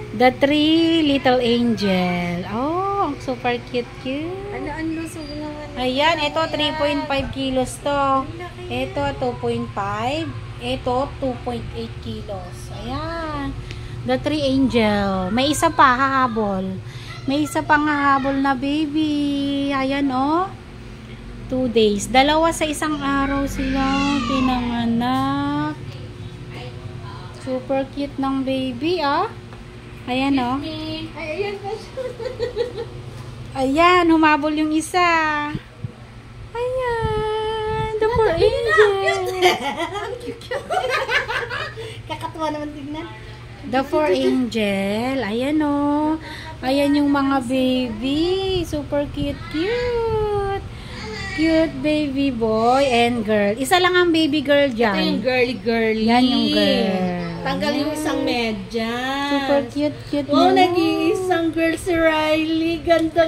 The 3 little angel. Oh, super cute. Ang lusog naman. Ayan, ito 3.5 kilos to. Ito 2.5. Ito 2.8 kilos. Ayan. The 3 angel. May isa pa hahabol. May isa pang hahabol na baby. Ayan oh. 2 days. Dalawa sa isang araw sila pinanganak. Super cute ng baby ah. Ayan oh. Ay, ayan pa siya. Ayan, humabol yung isa. Ayan. The 4 angel. Kakatuwa naman tignan. The 4 angel. Ayan oh. Ayan yung mga baby. Super cute. Cute baby boy and girl. Isa lang ang baby girl dyan. Ito yung girly. Yan yung girl. Tanggal yung isang medyas. Super cute Oh, na. nag-iisang girl si Riley. Ganda